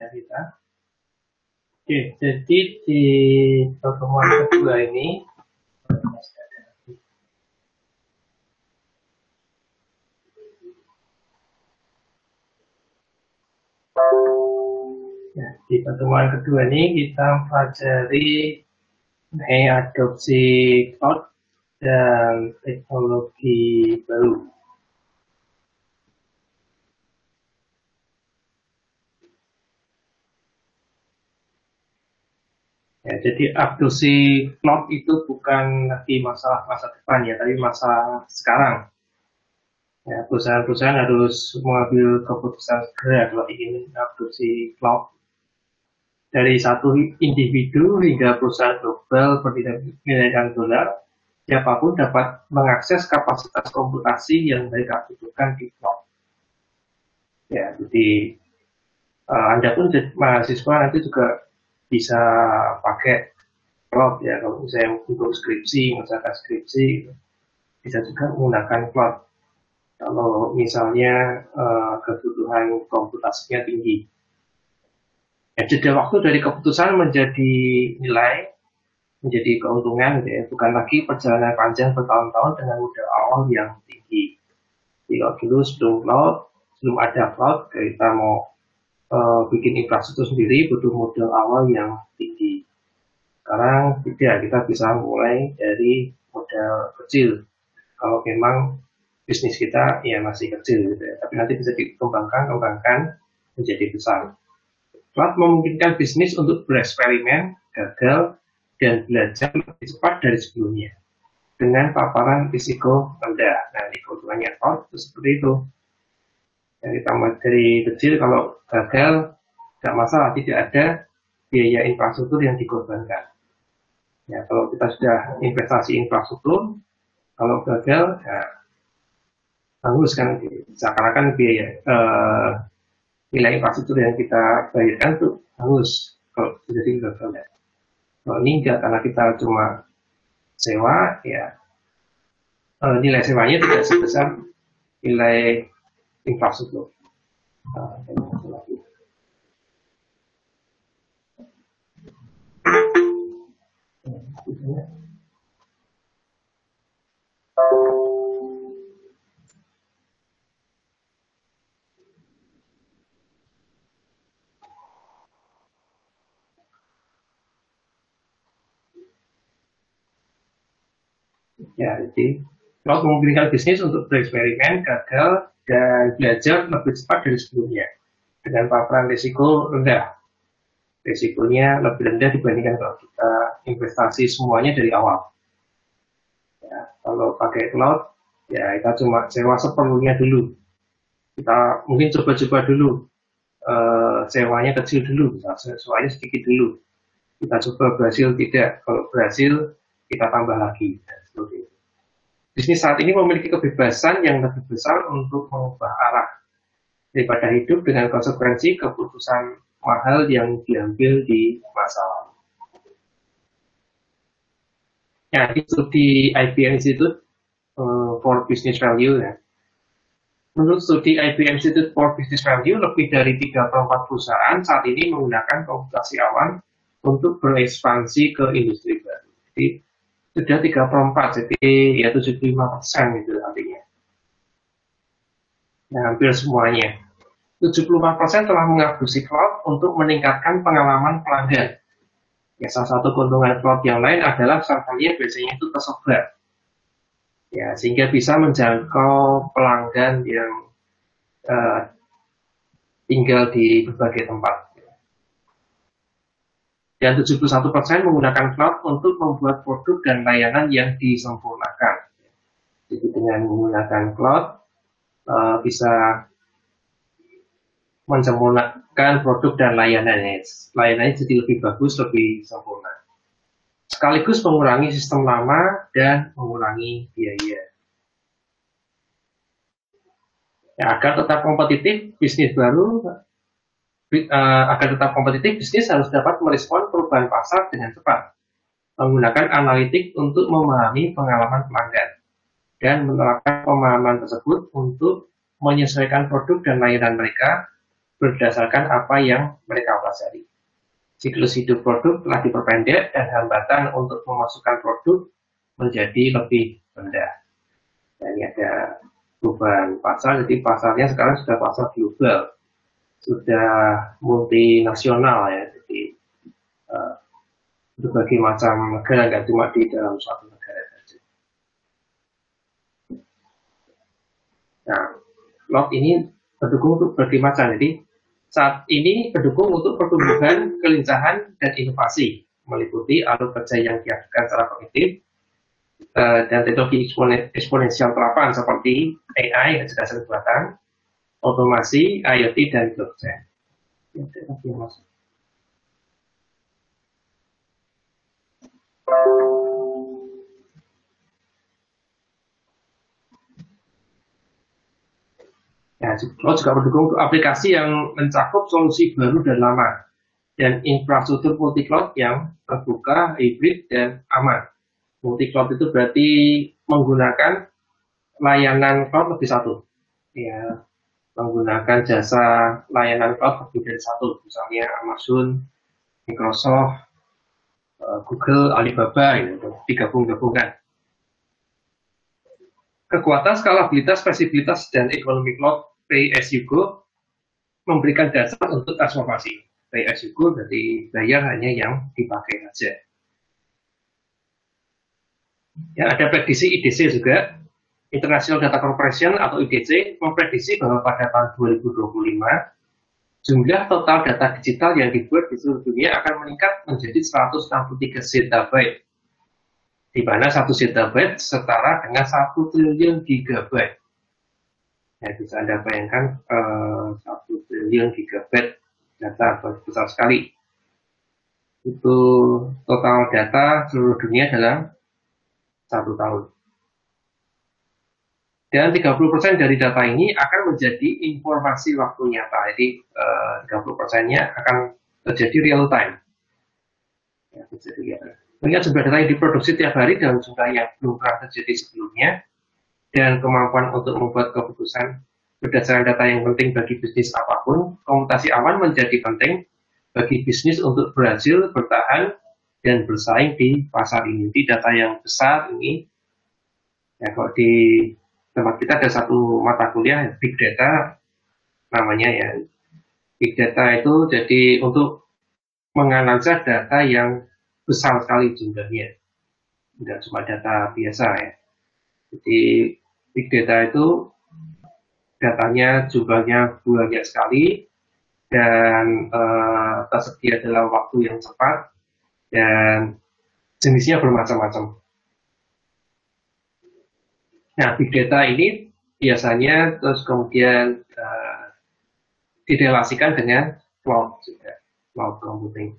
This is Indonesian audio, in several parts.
kita. Oke, jadi di pertemuan kedua ini di pertemuan kedua ini kita pelajari mengenai adopsi cloud dan teknologi baru. Ya, jadi adopsi cloud itu bukan lagi masalah masa depan ya, tapi masa sekarang. Ya, perusahaan-perusahaan harus mengambil keputusan segera kalau ingin adopsi cloud. Dari satu individu hingga perusahaan global bernilai dolar, siapapun dapat mengakses kapasitas komputasi yang mereka butuhkan di cloud. Ya, jadi Anda pun mahasiswa nanti juga bisa pakai cloud ya, kalau misalnya untuk skripsi, mengerjakan skripsi, bisa juga menggunakan cloud. Kalau misalnya kebutuhan komputasinya tinggi. Ya, jeda waktu dari keputusan menjadi nilai, menjadi keuntungan, ya, bukan lagi perjalanan panjang bertahun-tahun dengan modal awal yang tinggi. Jadi kalau dulu sebelum ada cloud, kita mau bikin infrastruktur sendiri butuh modal awal yang tinggi. Sekarang tidak, kita bisa mulai dari modal kecil. Kalau memang bisnis kita ya masih kecil, gitu ya. Tapi nanti bisa dikembangkan menjadi besar. Cloud memungkinkan bisnis untuk bereksperimen, gagal, dan belajar lebih cepat dari sebelumnya dengan paparan risiko rendah. Nah, ini keuntungannya cloud itu seperti itu. Yang ditambah dari kecil, kalau gagal tidak masalah, tidak ada biaya infrastruktur yang dikorbankan. Ya, kalau kita sudah investasi infrastruktur, kalau gagal ya hangus kan, seakan-akan biaya nilai infrastruktur yang kita bayarkan tuh hangus kalau terjadi gagal. Kalau ini enggak, karena kita cuma sewa, ya nilai sewanya tidak sebesar nilai infrastruktur. Ya, jadi cloud memungkinkan bisnis untuk bereksperimen, gagal, dan belajar lebih cepat dari sebelumnya dengan paparan risiko rendah. Risikonya lebih rendah dibandingkan kalau kita investasi semuanya dari awal. Ya, kalau pakai cloud, ya kita cuma sewa seperlunya dulu. Kita mungkin coba-coba dulu, sewanya kecil dulu, sewanya sedikit dulu. Kita coba berhasil tidak, kalau berhasil kita tambah lagi. Bisnis saat ini memiliki kebebasan yang lebih besar untuk mengubah arah daripada hidup dengan konsekuensi keputusan mahal yang diambil di masa lalu. Ya, di studi IBM Institute for Business Value ya. Menurut studi IBM Institute for Business Value, lebih dari 3/4 perusahaan saat ini menggunakan komputasi awan untuk berekspansi ke industri baru. Jadi sudah 3/4, jadi ya 75% itu artinya. Nah, hampir semuanya. 75% telah mengadopsi cloud untuk meningkatkan pengalaman pelanggan. Ya, salah satu keuntungan cloud yang lain adalah servernya biasanya itu tersebar. Ya, sehingga bisa menjangkau pelanggan yang tinggal di berbagai tempat. Dan 71% menggunakan cloud untuk membuat produk dan layanan yang disempurnakan. Jadi dengan menggunakan cloud bisa menyempurnakan produk dan layanannya. Layanannya jadi lebih bagus, lebih sempurna. Sekaligus mengurangi sistem lama dan mengurangi biaya. Ya, agar tetap kompetitif, bisnis harus dapat merespon perubahan pasar dengan cepat, menggunakan analitik untuk memahami pengalaman pelanggan, dan menerapkan pemahaman tersebut untuk menyesuaikan produk dan layanan mereka berdasarkan apa yang mereka Antasari. Siklus hidup produk telah diperpendek dan hambatan untuk memasukkan produk menjadi lebih rendah. Dan ini ada perubahan pasar, jadi pasarnya sekarang sudah pasar global, sudah multinasional ya, jadi berbagai macam negara, nggak cuma di dalam suatu negara saja. Nah, lot ini pendukung untuk berbagai macam, jadi saat ini pendukung untuk pertumbuhan, kelincahan, dan inovasi, meliputi alur kerja yang dilakukan secara kognitif dan teknologi eksponensial terapan seperti AI, kecerdasan buatan, otomasi, IoT, dan blockchain. Ya, Cloud juga mendukung untuk aplikasi yang mencakup solusi baru dan lama, dan infrastruktur multi-cloud yang terbuka, hibrid, dan aman. Multi-cloud itu berarti menggunakan layanan cloud lebih satu. Ya, menggunakan jasa layanan cloud lebih dari satu, misalnya Amazon, Microsoft, Google, Alibaba, gitu, digabung-gabungkan. Kekuatan, skalabilitas, fleksibilitas, dan ekonomi cloud pay as you go memberikan dasar untuk transformasi. Pay as you go berarti bayar hanya yang dipakai saja. Ya, ada prediksi IDC juga, International Data Corporation atau IDC memprediksi bahwa pada tahun 2025 jumlah total data digital yang dibuat di seluruh dunia akan meningkat menjadi 163 zettabyte, di mana 1 zettabyte setara dengan 1 triliun gigabyte. Ya, bisa Anda bayangkan 1 triliun gigabyte data besar sekali. Itu total data seluruh dunia dalam 1 tahun. Dan 30% dari data ini akan menjadi informasi waktu nyata. Jadi 30%-nya akan terjadi real time. Ya, mengingat jumlah data yang diproduksi tiap hari dalam jumlah yang belum pernah terjadi sebelumnya, dan kemampuan untuk membuat keputusan berdasarkan data yang penting bagi bisnis apapun, komputasi awan menjadi penting bagi bisnis untuk berhasil bertahan dan bersaing di pasar ini. Di data yang besar ini, ya kalau di tempat kita ada satu mata kuliah Big Data namanya ya. Big Data itu jadi untuk menganalisa data yang besar sekali jumlahnya, tidak cuma data biasa ya. Jadi Big Data itu datanya jumlahnya banyak sekali dan tersedia dalam waktu yang cepat dan jenisnya bermacam-macam. Nah, Big Data ini biasanya terus kemudian direlasikan dengan cloud juga, cloud computing.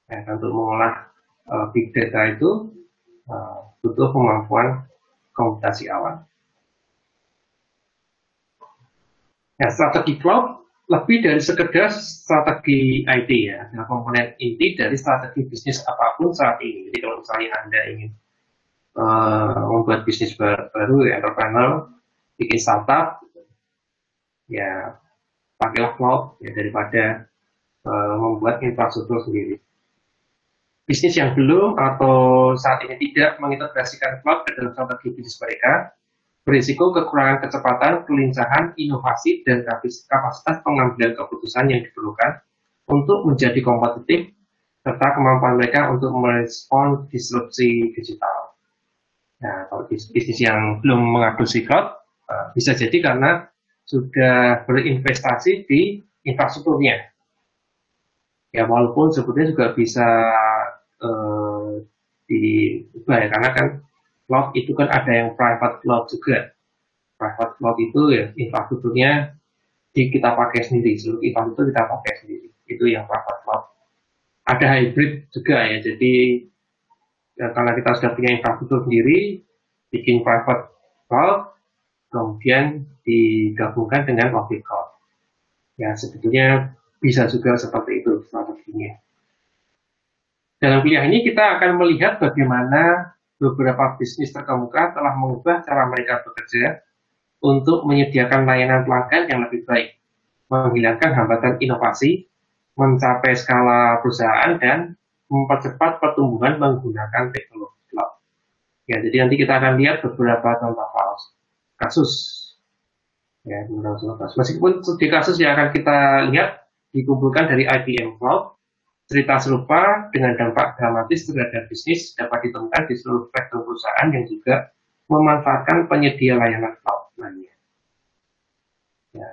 Nah, untuk mengolah Big Data itu butuh kemampuan komputasi awan. Nah, strategi cloud lebih dari sekedar strategi IT ya, adalah komponen inti dari strategi bisnis apapun saat ini. Jadi kalau misalnya Anda ingin membuat bisnis baru, entrepreneur, bikin startup, ya pakailah cloud ya daripada membuat infrastruktur sendiri. Bisnis yang belum atau saat ini tidak mengintegrasikan cloud ke dalam strategi bisnis mereka berisiko kekurangan kecepatan, kelincahan, inovasi, dan kapasitas pengambilan keputusan yang diperlukan untuk menjadi kompetitif, serta kemampuan mereka untuk merespon disrupsi digital. Nah, kalau bisnis yang belum mengadopsi cloud, bisa jadi karena sudah berinvestasi di infrastrukturnya. Ya, walaupun sebetulnya juga bisa diubah ya, karena kan cloud itu kan ada yang private cloud juga. Private cloud itu ya infrastrukturnya kita pakai sendiri, seluruh infrastruktur kita pakai sendiri. Itu yang private cloud. Ada hybrid juga ya, jadi ya, karena kita sudah punya infrastruktur sendiri, bikin private cloud, kemudian digabungkan dengan public cloud. Ya, sebetulnya bisa juga seperti itu strateginya. Dalam kuliah ini kita akan melihat bagaimana beberapa bisnis terkemuka telah mengubah cara mereka bekerja untuk menyediakan layanan pelanggan yang lebih baik, menghilangkan hambatan inovasi, mencapai skala perusahaan dan mempercepat pertumbuhan menggunakan teknologi cloud. Ya, jadi nanti kita akan lihat beberapa contoh kasus. Ya, meskipun di kasus yang akan kita lihat dikumpulkan dari IBM Cloud, cerita serupa dengan dampak dramatis terhadap bisnis dapat ditemukan di seluruh sektor perusahaan yang juga memanfaatkan penyedia layanan cloud lainnya. Ya,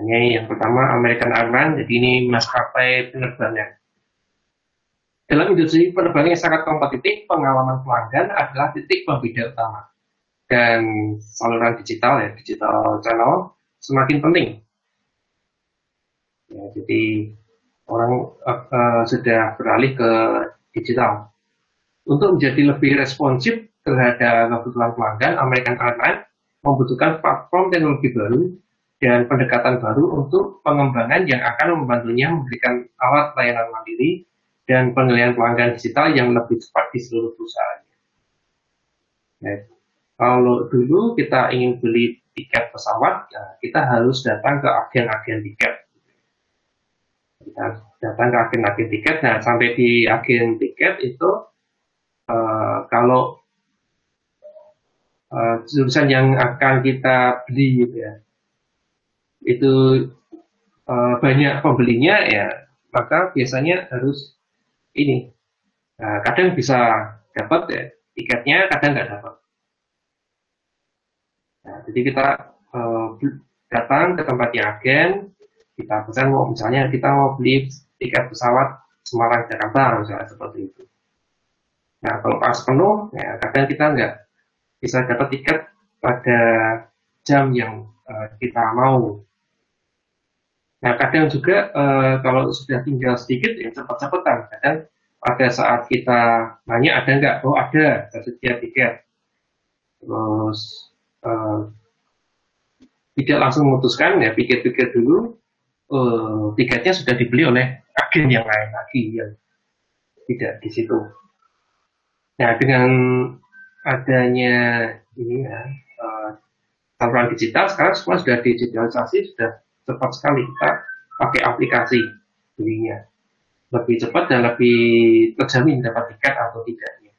ini yang pertama American Airlines, jadi ini maskapai penerbangan. Dalam industri penerbangan yang sangat kompetitif, pengalaman pelanggan adalah titik pembeda utama. Dan saluran digital digital channel semakin penting. Ya, jadi orang sudah beralih ke digital. Untuk menjadi lebih responsif terhadap kebutuhan pelanggan, American Airlines membutuhkan platform teknologi baru dan pendekatan baru untuk pengembangan yang akan membantunya memberikan alat layanan mandiri dan penilaian pelanggan digital yang lebih cepat di seluruh perusahaan. Nah, kalau dulu kita ingin beli tiket pesawat, nah kita harus datang ke agen-agen tiket. Kita datang ke agen-agen tiket, nah sampai di agen tiket itu kalau jurusan yang akan kita beli gitu ya, itu banyak pembelinya ya, maka biasanya harus ini. Nah, kadang bisa dapat ya tiketnya, kadang nggak dapat. Nah, jadi kita datang ke tempatnya agen, kita pesan misalnya kita mau beli tiket pesawat Semarang Jakarta misalnya seperti itu. Nah, kalau pas penuh, ya kadang kita nggak bisa dapat tiket pada jam yang kita mau. Nah, kadang juga kalau sudah tinggal sedikit ya cepat-cepatan. Kadang pada saat kita nanya ada nggak? Oh ada, tersedia tiket. Terus tidak langsung memutuskan, ya pikir-pikir dulu, tiketnya sudah dibeli oleh agen yang lain lagi yang tidak di situ. Nah, dengan adanya ini ya, saluran digital sekarang semua sudah digitalisasi, sudah cepat sekali kita pakai aplikasi belinya, lebih cepat dan lebih terjamin dapat tiket atau tidaknya.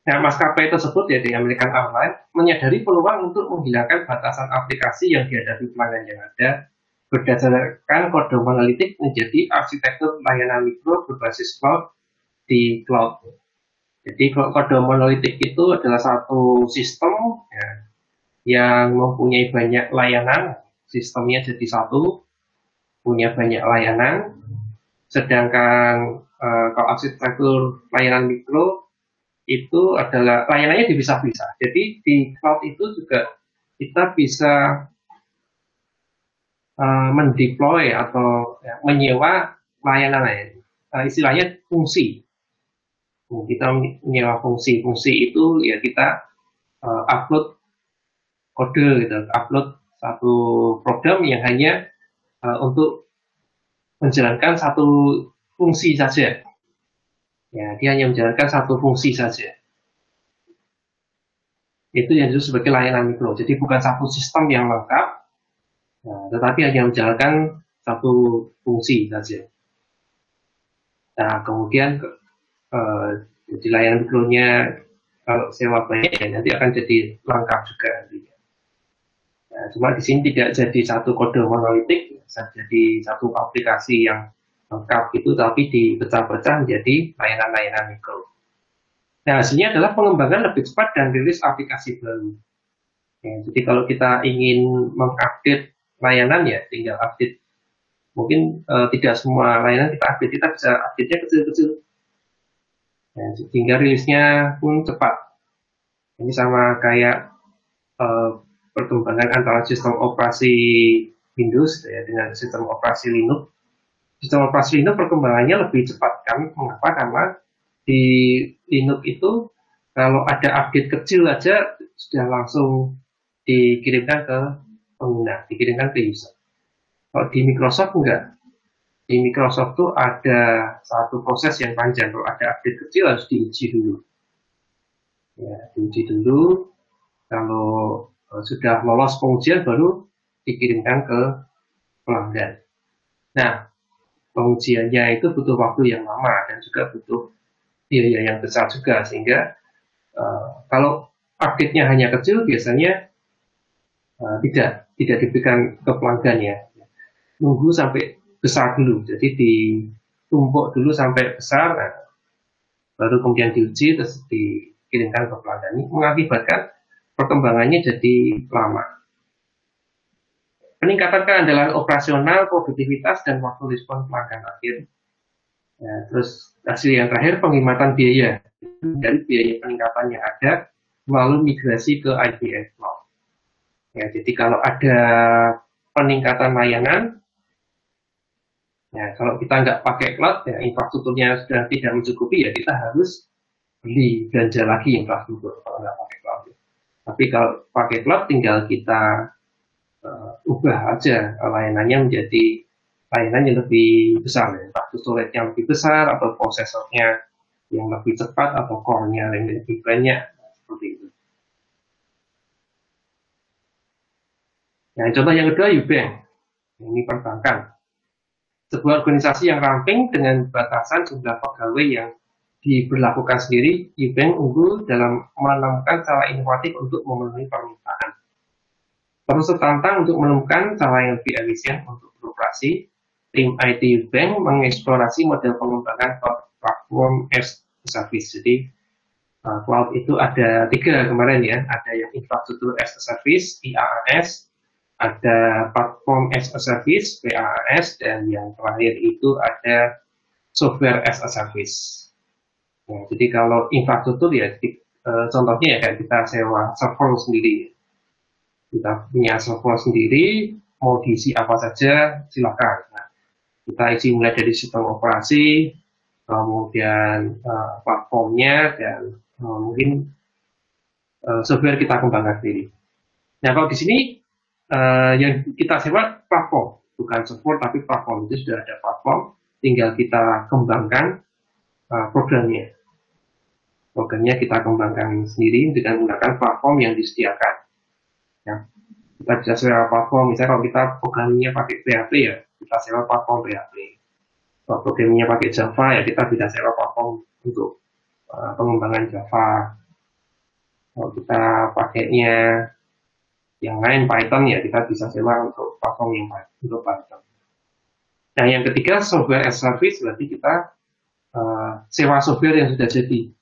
Nah, maskapai tersebut ya di American Airlines menyadari peluang untuk menghilangkan batasan aplikasi yang dihadapi pelanggan yang ada berdasarkan kode monolitik menjadi arsitektur layanan mikro berbasis cloud di cloud. Jadi kode monolitik itu adalah satu sistem ya, yang mempunyai banyak layanan, sistemnya jadi satu, punya banyak layanan, sedangkan kalau arsitektur layanan mikro itu adalah layanannya dipisah-pisah. Jadi di cloud itu juga kita bisa mendeploy atau ya, menyewa layanan istilahnya fungsi. Kita menyewa fungsi itu ya kita upload kode gitu, upload satu program yang hanya untuk menjalankan satu fungsi saja. Ya, dia hanya menjalankan satu fungsi saja. Itu yang disebut sebagai layanan mikro. Jadi bukan satu sistem yang lengkap, nah, tetapi hanya menjalankan satu fungsi saja. Nah, kemudian jadi layanan mikronya kalau sewa banyak ya nanti akan jadi lengkap juga nantinya. Nah, cuma di sini tidak jadi satu kode monolitik, bisa jadi satu aplikasi yang lengkap itu, tapi dipecah-pecah menjadi layanan-layanan mikro. Nah, hasilnya adalah pengembangan lebih cepat dan rilis aplikasi baru. Ya, jadi kalau kita ingin mengupdate layanan ya tinggal update. Mungkin tidak semua layanan kita update, kita bisa update-nya kecil-kecil. Ya, sehingga rilisnya pun cepat. Ini sama kayak perkembangan antara sistem operasi Windows ya, dengan sistem operasi Linux. Sistem operasi Linux perkembangannya lebih cepat kan? Mengapa? Karena di Linux itu kalau ada update kecil aja sudah langsung dikirimkan ke pengguna, dikirimkan ke user. Kalau di Microsoft enggak. Di Microsoft tuh ada satu proses yang panjang. Kalau ada update kecil harus diuji dulu. Ya, diuji dulu. Kalau sudah lolos pengujian baru dikirimkan ke pelanggan. Nah, pengujiannya itu butuh waktu yang lama dan juga butuh biaya yang besar juga, sehingga kalau update-nya hanya kecil biasanya tidak diberikan ke pelanggan ya. Nunggu sampai besar dulu, jadi ditumpuk dulu sampai besar, nah, baru kemudian diuji terus dikirimkan ke pelanggan. Ini mengakibatkan perkembangannya jadi lama. Peningkatan keandalan operasional, produktivitas, dan waktu respon pelanggan akhir. Ya, terus hasil yang terakhir penghematan biaya dari biaya peningkatan yang ada melalui migrasi ke IBM Cloud. Ya, jadi kalau ada peningkatan layanan, ya kalau kita nggak pakai cloud, ya infrastrukturnya sudah tidak mencukupi, ya kita harus beli belanja lagi infrastruktur kalau nggak pakai cloud. Tapi kalau pakai cloud, tinggal kita ubah aja layanannya menjadi layanan yang lebih besar, ya. Entah storage yang lebih besar atau prosesornya yang lebih cepat atau core-nya yang lebih banyak, seperti itu. Nah, contoh yang kedua Ubank, ini perbankan. Sebuah organisasi yang ramping dengan batasan jumlah pegawai yang diberlakukan sendiri, Ubank unggul dalam menemukan cara inovatif untuk memenuhi permintaan. Terus tertantang untuk menemukan cara yang lebih efisien untuk beroperasi, tim IT Bank mengeksplorasi model pengembangan platform as a service. Jadi cloud itu ada 3 kemarin ya, ada yang infrastruktur as a service (IaaS), ada platform as a service (PaaS), dan yang terakhir itu ada software as a service. Ya, jadi kalau infrastruktur ya, contohnya ya kayak kita sewa server sendiri. Kita punya server sendiri, mau diisi apa saja, silakan. Nah, kita isi mulai dari sistem operasi, kemudian platformnya, dan mungkin software kita kembangkan sendiri. Nah, kalau di sini yang kita sewa platform, bukan server tapi platform. Itu sudah ada platform, tinggal kita kembangkan programnya. Programnya kita kembangkan sendiri dengan menggunakan platform yang disediakan. Ya, kita bisa sewa platform, misalnya kalau kita programnya pakai PHP ya, kita sewa platform PHP. Kalau programnya pakai Java ya, kita bisa sewa platform untuk pengembangan Java. Kalau kita pakainya yang lain Python ya, kita bisa sewa untuk platform yang untuk Python. Nah, yang ketiga software as service, berarti kita sewa software yang sudah jadi.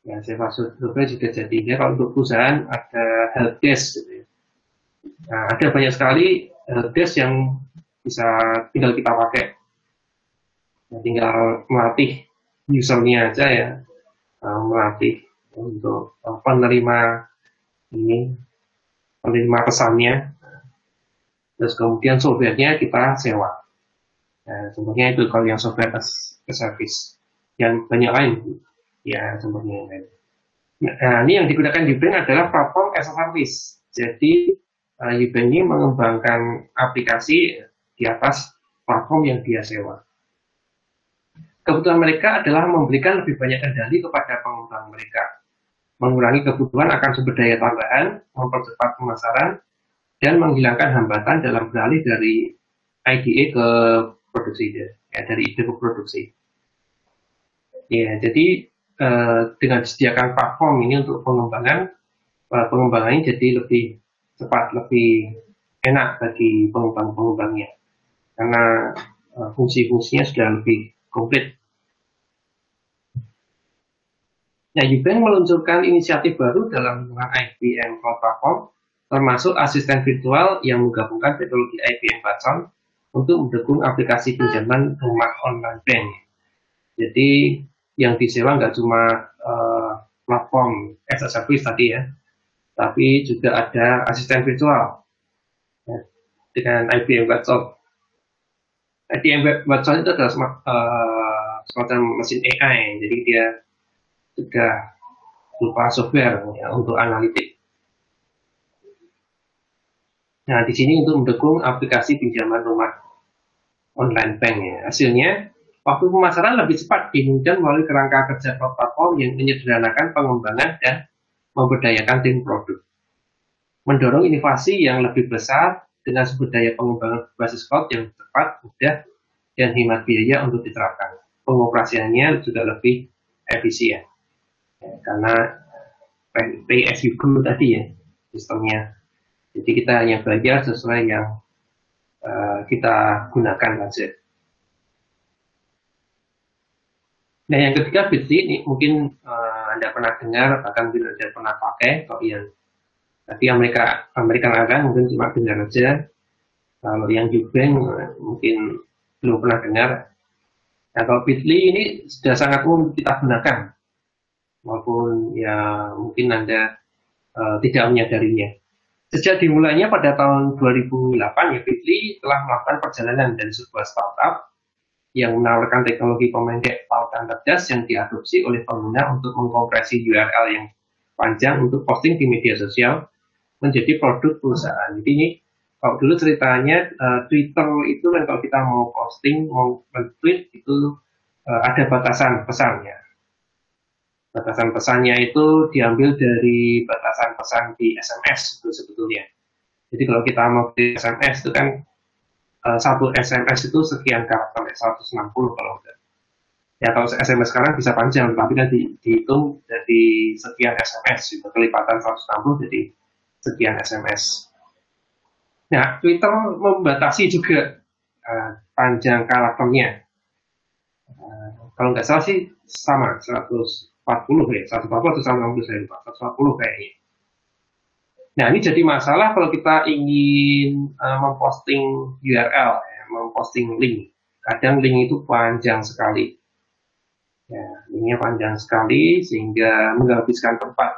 Ya, sewa software sudah jadi. Ya, kalau untuk perusahaan ada helpdesk gitu ya. Nah, ada banyak sekali helpdesk yang bisa tinggal kita pakai. Ya, tinggal melatih usernya aja ya, melatih untuk penerima pesannya. Terus kemudian softwarenya kita sewa. Nah, contohnya itu kalau yang software as a service. Yang banyak lain. Ya, contohnya yang lain. Nah, ini yang digunakan Ubank adalah platform as a service. Jadi, Ubank ini mengembangkan aplikasi di atas platform yang dia sewa. Kebutuhan mereka adalah memberikan lebih banyak kendali kepada pengembang mereka, mengurangi kebutuhan akan sumber daya tambahan, mempercepat pemasaran, dan menghilangkan hambatan dalam beralih dari IDE ke produksi, ya, dari ide ke produksi. Ya, jadi dengan disediakan platform ini untuk pengembangannya jadi lebih cepat, lebih enak bagi pengembang-pengembangnya, karena fungsi-fungsinya sudah lebih komplit. Nah, Ubank meluncurkan inisiatif baru dalam lingkungan IBM Cloud Platform, termasuk asisten virtual yang menggabungkan teknologi IBM Watson untuk mendukung aplikasi pinjaman rumah online bank. Jadi yang disewa nggak cuma platform as a service tadi ya, tapi juga ada asisten virtual ya, dengan IBM Watson. IBM Watson itu adalah semacam mesin AI, jadi dia sudah berupa software ya, untuk analitik. Nah, di sini untuk mendukung aplikasi pinjaman rumah online bank ya. Hasilnya, waktu pemasaran lebih cepat dimudahkan melalui kerangka kerja platform yang menyederhanakan pengembangan dan memberdayakan tim produk. mendorong inovasi yang lebih besar dengan sumber daya pengembangan berbasis cloud yang cepat, mudah, dan hemat biaya untuk diterapkan. Pengoperasiannya juga lebih efisien, ya, karena pay as you go tadi ya sistemnya. Jadi kita hanya bayar sesuai yang kita gunakan saja. Nah, yang ketiga Bitly ini mungkin Anda pernah dengar, bahkan mungkin Anda pernah pakai. Kalau yang tadi American Airlines mungkin cuma dengar saja. Kalau yang Ubank mungkin belum pernah dengar. Nah, kalau Bitly ini sudah sangat umum kita gunakan, maupun ya mungkin Anda tidak menyadarinya. Sejak dimulainya pada tahun 2008 ya, Bitly telah melakukan perjalanan dari sebuah startup yang menawarkan teknologi pemendek pautan cerdas yang diadopsi oleh pengguna untuk mengkompresi URL yang panjang untuk posting di media sosial menjadi produk perusahaan. Jadi ini kalau dulu ceritanya Twitter itu kan kalau kita mau posting, mau men-tweet itu ada batasan pesannya. Batasan pesannya itu diambil dari batasan pesan di SMS itu sebetulnya. Jadi kalau kita mau di SMS itu kan satu SMS itu sekian karakter, 160 kalau enggak. Ya kalau SMS sekarang bisa panjang, tapi kan dihitung dari sekian SMS, itu kelipatan 160 jadi sekian SMS. Nah, Twitter membatasi juga panjang karakternya. Kalau nggak salah sih sama, 140 ya, 140 atau 160 saya lupa, 140 kayaknya. Nah, ini jadi masalah kalau kita ingin memposting URL, ya, memposting link. Kadang link itu panjang sekali. Ya, linknya panjang sekali sehingga menghabiskan tempat.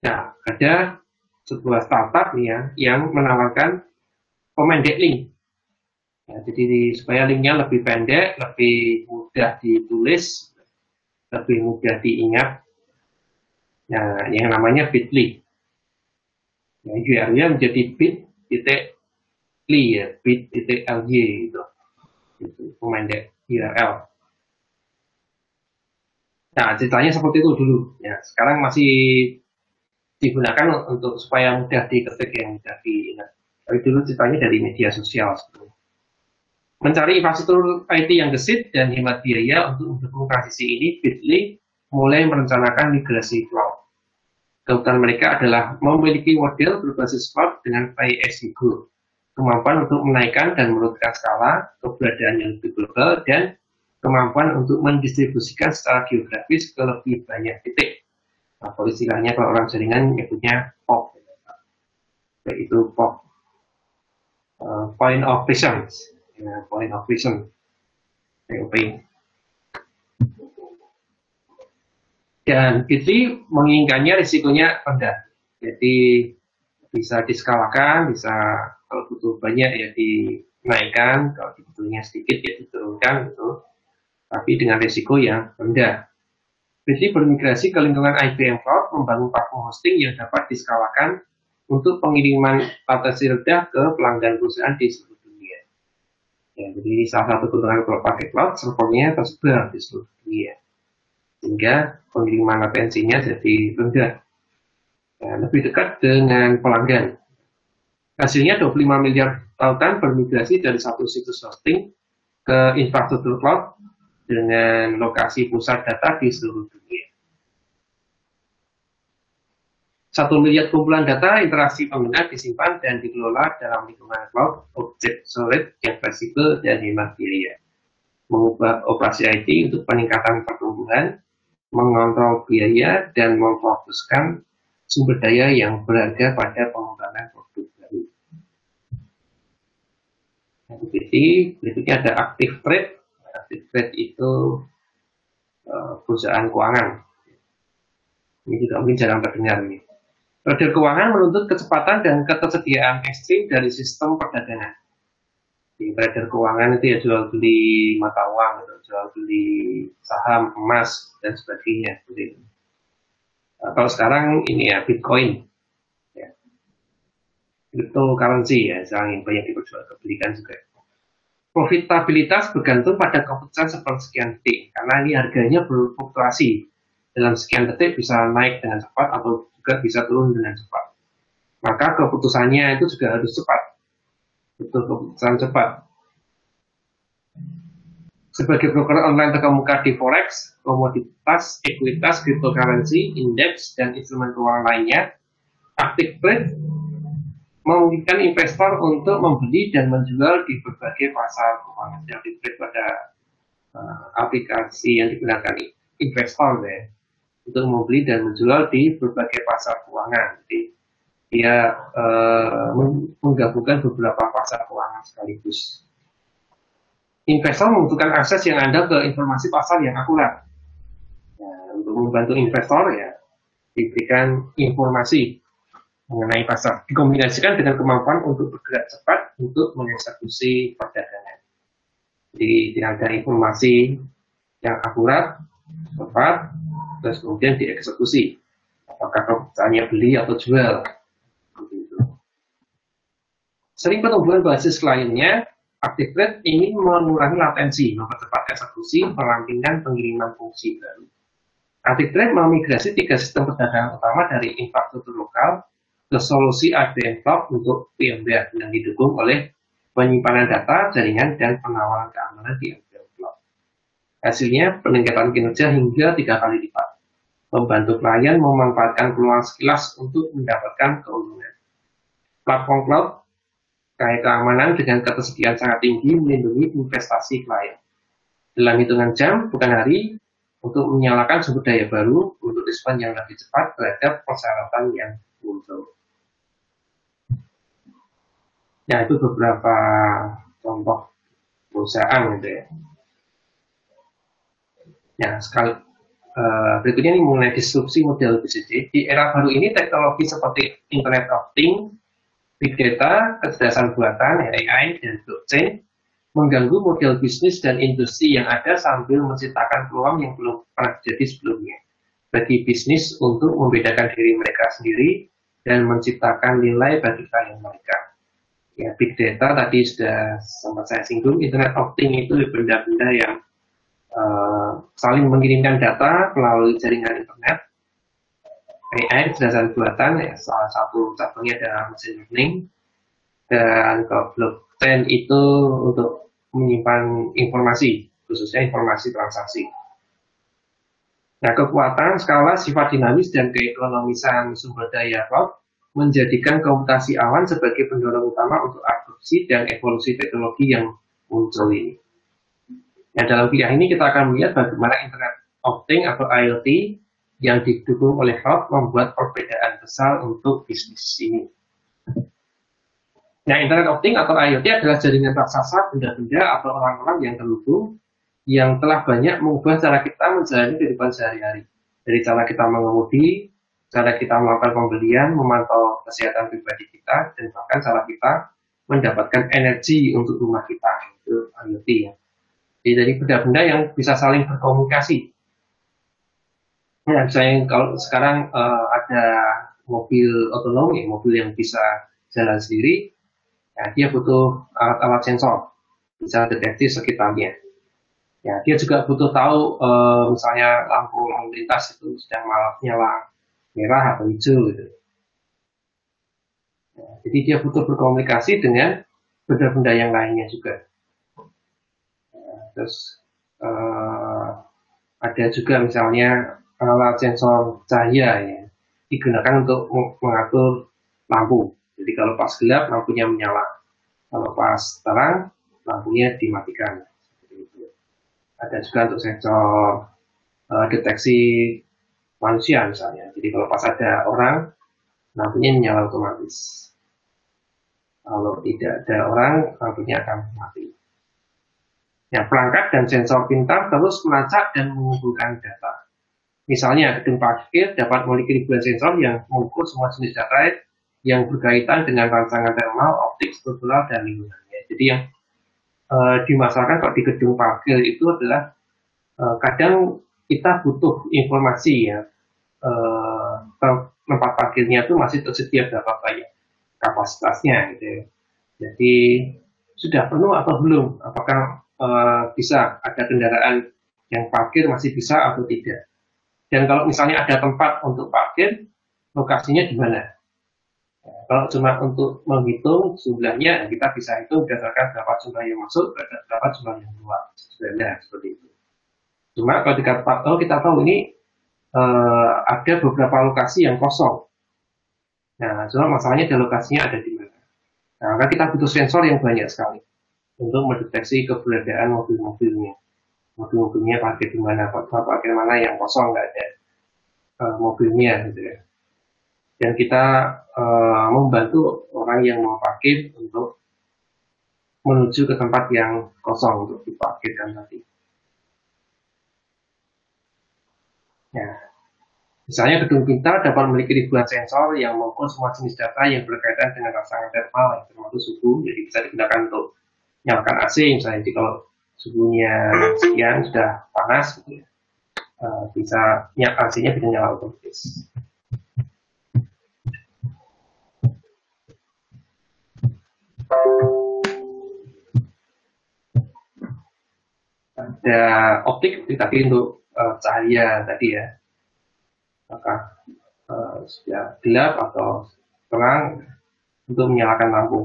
Nah, ada sebuah startup nih ya, yang menawarkan pemendek link. Ya, jadi supaya linknya lebih pendek, lebih mudah ditulis, lebih mudah diingat. Nah, yang namanya Bitly. Ya, URL-nya menjadi bit.ly ya, bit.ly itu pemendek URL. Nah, ceritanya seperti itu dulu. Ya, sekarang masih digunakan untuk supaya mudah diketik, yang mudah diingat. Tapi dulu ceritanya dari media sosial. Mencari infrastruktur IT yang gesit dan hemat biaya untuk mendukung transisi ini, Bitly mulai merencanakan migrasi cloud. Kebutuhan mereka adalah memiliki model berbasis cloud dengan pay as you go, kemampuan untuk menaikkan dan menurunkan skala, keberadaan yang lebih global, dan kemampuan untuk mendistribusikan secara geografis ke lebih banyak titik. Nah, kalau istilahnya kalau orang jaringan menyebutnya POP, yaitu POP, point of presence, ya, point of presence, POP. Dan Bitly menginginkannya risikonya rendah, jadi bisa diskalakan, bisa kalau butuh banyak ya dinaikkan, kalau butuhnya sedikit ya diturunkan gitu, tapi dengan risiko yang rendah. Bitly bermigrasi ke lingkungan IBM Cloud, membangun platform hosting yang dapat diskalakan untuk pengiriman latensi rendah ke pelanggan perusahaan di seluruh dunia. Ya, jadi salah satu keuntungan kalau pakai cloud, servernya tersebar di seluruh dunia, sehingga pengiriman latensinya jadi rendah, ya, lebih dekat dengan pelanggan. Hasilnya 25 miliar lautan bermigrasi dari satu situs hosting ke infrastruktur cloud dengan lokasi pusat data di seluruh dunia. 1 miliar kumpulan data interaksi pengguna disimpan dan dikelola dalam lingkungan cloud objek solid yang fleksibel dan hemat biaya. Mengubah operasi IT untuk peningkatan pertumbuhan, mengontrol biaya, dan memfokuskan sumber daya yang berharga pada pengembangan produk baru. Jadi berikutnya ada Active Trade. Active Trade itu perusahaan keuangan. Ini juga mungkin jarang terdengar nih. Trader keuangan menuntut kecepatan dan ketersediaan ekstrim dari sistem perdagangan. Di trader keuangan itu ya jual beli mata uang, jual beli saham, emas, dan sebagainya. Jadi, kalau sekarang ini ya Bitcoin, ya, cryptocurrency ya, yang banyak diperjualbelikan juga. Profitabilitas bergantung pada keputusan sepersekian detik, karena ini harganya berfluktuasi. Dalam sekian detik bisa naik dengan cepat atau juga bisa turun dengan cepat. maka keputusannya itu juga harus cepat, butuh keputusan cepat. Sebagai broker online terkemuka di forex, komoditas, ekuitas, cryptocurrency, indeks, dan instrumen keuangan lainnya, Active Trade memungkinkan investor untuk membeli dan menjual di berbagai pasar keuangan. Active Trade pada aplikasi yang digunakan investor ya, untuk membeli dan menjual di berbagai pasar keuangan. Jadi dia menggabungkan beberapa pasar keuangan sekaligus. Investor membutuhkan akses yang andal ke informasi pasar yang akurat. Ya, untuk membantu investor ya diberikan informasi mengenai pasar, dikombinasikan dengan kemampuan untuk bergerak cepat untuk mengeksekusi perdagangan. Jadi ada informasi yang akurat, tepat, terus kemudian dieksekusi. Apakah keputusannya beli atau jual. Sering pertumbuhan basis kliennya, Active Trade ingin mengurangi latensi, mempercepat eksekusi, merampingkan pengiriman fungsi baru. Active Trade memigrasi 3 sistem perdagangan utama dari infrastruktur lokal ke solusi ADN Cloud untuk VMware yang didukung oleh penyimpanan data, jaringan, dan penawaran keamanan di ADN Cloud. Hasilnya peningkatan kinerja hingga 3 kali lipat, membantu klien memanfaatkan peluang sekilas untuk mendapatkan keuntungan. Platform cloud kaya keamanan dengan ketersediaan sangat tinggi melindungi investasi klien. Dalam hitungan jam, bukan hari, untuk menyalakan sumber daya baru untuk respon yang lebih cepat terhadap persyaratan yang muncul. Ya, itu beberapa contoh perusahaan gitu ya. Ya, berikutnya ini mengenai disrupsi model bisnis. Di era baru ini teknologi seperti Internet of Things, Big Data, kecerdasan buatan, AI, dan blockchain mengganggu model bisnis dan industri yang ada sambil menciptakan peluang yang belum pernah terjadi sebelumnya bagi bisnis untuk membedakan diri mereka sendiri dan menciptakan nilai bagi klien mereka. Ya, Big Data tadi sudah sempat saya singgung. Internet of Things itu benda-benda yang saling mengirimkan data melalui jaringan internet. AI, kecerdasan buatan, ya, salah satu cabangnya adalah machine learning, dan kalau blockchain itu untuk menyimpan informasi, khususnya informasi transaksi. Nah, kekuatan, skala, sifat dinamis, dan keekonomisan sumber daya cloud menjadikan komputasi awan sebagai pendorong utama untuk adopsi dan evolusi teknologi yang muncul ini. Nah, dalam kuliah ini kita akan melihat bagaimana Internet of Things atau IoT yang didukung oleh cloud membuat perbedaan besar untuk bisnis ini. Nah, Internet of Things atau IoT adalah jaringan raksasa benda-benda atau orang-orang yang terhubung yang telah banyak mengubah cara kita menjalani kehidupan sehari-hari. Dari cara kita mengemudi, cara kita melakukan pembelian, memantau kesehatan pribadi kita, dan bahkan cara kita mendapatkan energi untuk rumah kita. Itu IoT ya. Jadi dari benda-benda yang bisa saling berkomunikasi. Ya, misalnya kalau sekarang ada mobil otonom, ya, mobil yang bisa jalan sendiri, ya, dia butuh alat-alat sensor, bisa deteksi sekitarnya. Ya, dia juga butuh tahu misalnya lampu lalu lintas itu sedang nyala merah atau hijau gitu. Ya, jadi dia butuh berkomunikasi dengan benda-benda yang lainnya juga. Ya, terus ada juga misalnya alat sensor cahaya ya, digunakan untuk mengatur lampu. Jadi kalau pas gelap lampunya menyala, kalau pas terang lampunya dimatikan. Ada juga untuk sensor deteksi manusia misalnya. Jadi kalau pas ada orang lampunya menyala otomatis. Kalau tidak ada orang lampunya akan mati. Ya, perangkat dan sensor pintar terus melacak dan mengumpulkan data. Misalnya, gedung parkir dapat memiliki ribuan sensor yang mengukur semua jenis data yang berkaitan dengan rangsangan thermal, optik, struktural, dan lingkungannya. Jadi yang dimasalahkan kalau di gedung parkir itu adalah kadang kita butuh informasi ya, tempat parkirnya itu masih tersedia berapa banyak kapasitasnya gitu ya. Jadi sudah penuh atau belum? Apakah bisa ada kendaraan yang parkir masih bisa atau tidak? Dan kalau misalnya ada tempat untuk parkir, lokasinya di mana? Kalau cuma untuk menghitung jumlahnya, kita bisa hitung berdasarkan berapa jumlah yang masuk, berapa jumlah yang keluar. Sebenarnya seperti itu. Cuma kalau kita tahu ini ada beberapa lokasi yang kosong. Nah, cuma masalahnya ada lokasinya ada di mana. Nah, maka kita butuh sensor yang banyak sekali untuk mendeteksi keberadaan mobil-mobilnya. Mobil-mobilnya parkir di mana, parkir mana yang kosong, nggak ada mobilnya, gitu ya. Dan kita membantu orang yang mau parkir untuk menuju ke tempat yang kosong untuk diparkirkan tadi. Ya, misalnya gedung pintar dapat memiliki ribuan sensor yang mengukur semua jenis data yang berkaitan dengan rangsangan thermal, termasuk suhu, jadi bisa digunakan untuk nyalakan AC, misalnya jadi kalau suhunya sekian sudah panas, gitu ya, bisa AC-nya bisa nyala otomatis. Ada optik tadi untuk cahaya tadi ya, maka sudah gelap atau terang untuk menyalakan lampu.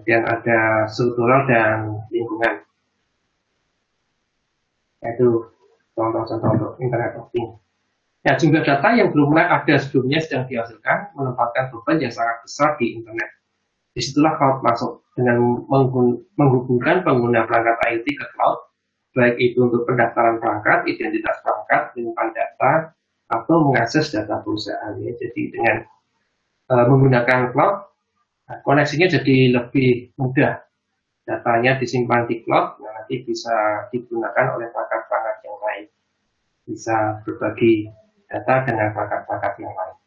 Dan ada struktural dan lingkungan, yaitu contoh-contoh untuk internet of things. Ya, jumlah data yang belum pernah ada sebelumnya sedang dihasilkan menempatkan beban yang sangat besar di internet. Disitulah cloud masuk dengan menghubungkan pengguna perangkat IoT ke cloud, baik itu untuk pendaftaran perangkat, identitas perangkat, penyimpan data, atau mengakses data perusahaan. Ya. Jadi dengan menggunakan cloud, koneksinya jadi lebih mudah. Datanya disimpan di cloud, nanti bisa digunakan oleh perangkat-perangkat yang lain. Bisa berbagi data dengan perangkat-perangkat yang lain.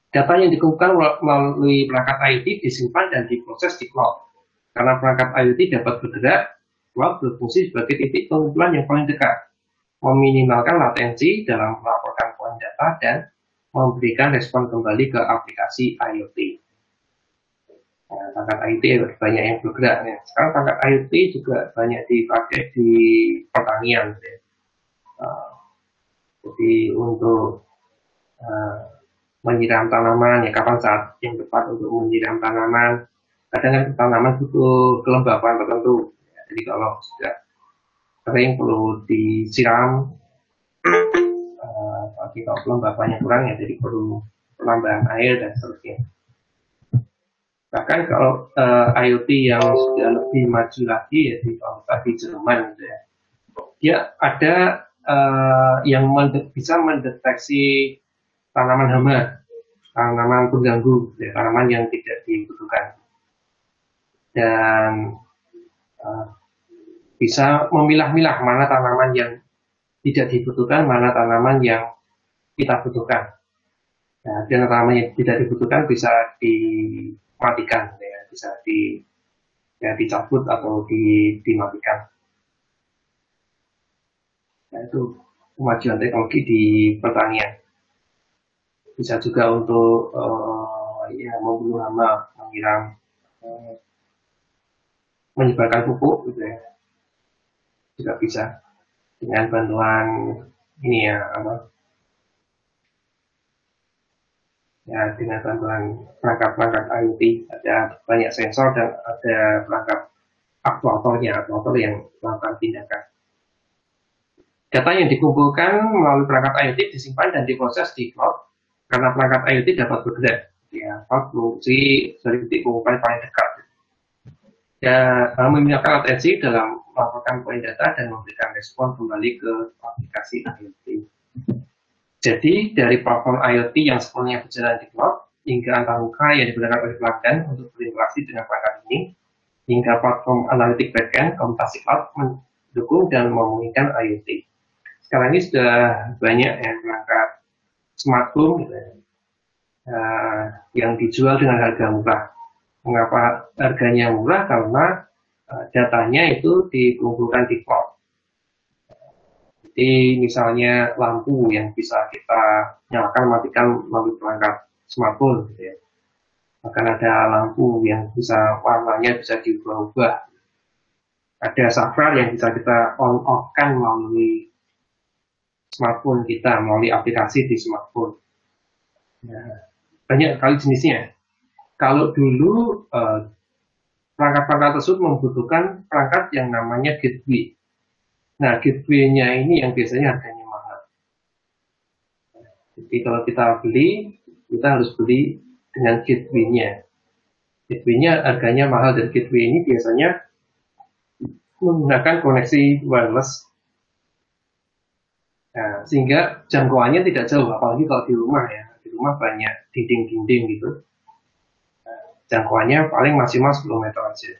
Data yang dikumpulkan melalui perangkat IoT disimpan dan diproses di cloud. Karena perangkat IoT dapat bergerak, cloud berfungsi sebagai titik pengumpulan yang paling dekat, meminimalkan latensi dalam melaporkan poin data dan memberikan respon kembali ke aplikasi IoT. Nah, perangkat IoT banyak yang bergerak. Ya. Sekarang perangkat IoT juga banyak dipakai di pertanian. Ya. Jadi untuk menyiram tanaman, ya kapan saat yang tepat untuk menyiram tanaman. Kadang kan tanaman butuh kelembapan tertentu. Ya, jadi kalau sudah kering perlu disiram, tapi kalau kelembapannya kurang ya jadi perlu penambahan air dan seterusnya. Bahkan kalau IoT yang sudah lebih maju lagi ya di Jerman gitu ya, dia ada yang bisa mendeteksi tanaman hama, tanaman pengganggu, ya, tanaman yang tidak dibutuhkan, dan bisa memilah-milah mana tanaman yang tidak dibutuhkan, mana tanaman yang kita butuhkan. Nah, dan tanaman yang tidak dibutuhkan bisa dimatikan, ya, bisa dicabut atau dimatikan. Nah, itu kemajuan teknologi di pertanian. Bisa juga untuk ya, membunuh hama, menyiram, menyebarkan pupuk, gitu ya, juga bisa dengan bantuan ini ya apa? Ya, dengan bantuan perangkat-perangkat IoT, ada banyak sensor dan ada perangkat aktuator yang melakukan tindakan. Data yang dikumpulkan melalui perangkat IoT disimpan dan diproses di cloud karena perangkat IoT dapat bergerak. Ya, cloud fungsi dari titik pengumpulan paling dekat. Ya, meminimalkan latensi dalam melaporkan poin data dan memberikan respon kembali ke aplikasi IoT. Jadi, dari platform IoT yang sepenuhnya berjalan di cloud, hingga antarmuka yang digunakan oleh pelanggan untuk berinteraksi dengan perangkat ini, hingga platform analitik backend, komputasi cloud mendukung dan memungkinkan IoT. Sekarang ini sudah banyak perangkat smartphone gitu, yang dijual dengan harga murah. Mengapa harganya murah? Karena datanya itu dikumpulkan di cloud. Jadi misalnya lampu yang bisa kita nyalakan matikan melalui perangkat smartphone gitu ya. Bahkan ada lampu yang bisa warnanya bisa diubah-ubah. Ada saklar yang bisa kita on off kan melalui smartphone kita, melalui aplikasi di smartphone. Nah, banyak kali jenisnya. Kalau dulu perangkat-perangkat tersebut membutuhkan perangkat yang namanya gateway. Nah, gateway-nya ini yang biasanya harganya mahal. Jadi kalau kita beli, kita harus beli dengan gateway-nya. Gateway-nya harganya mahal, dan gateway ini biasanya menggunakan koneksi wireless. Nah, sehingga jangkauannya tidak jauh, apalagi kalau di rumah ya. Di rumah banyak dinding-dinding gitu. Nah, jangkauannya paling maksimal 10 meter aja.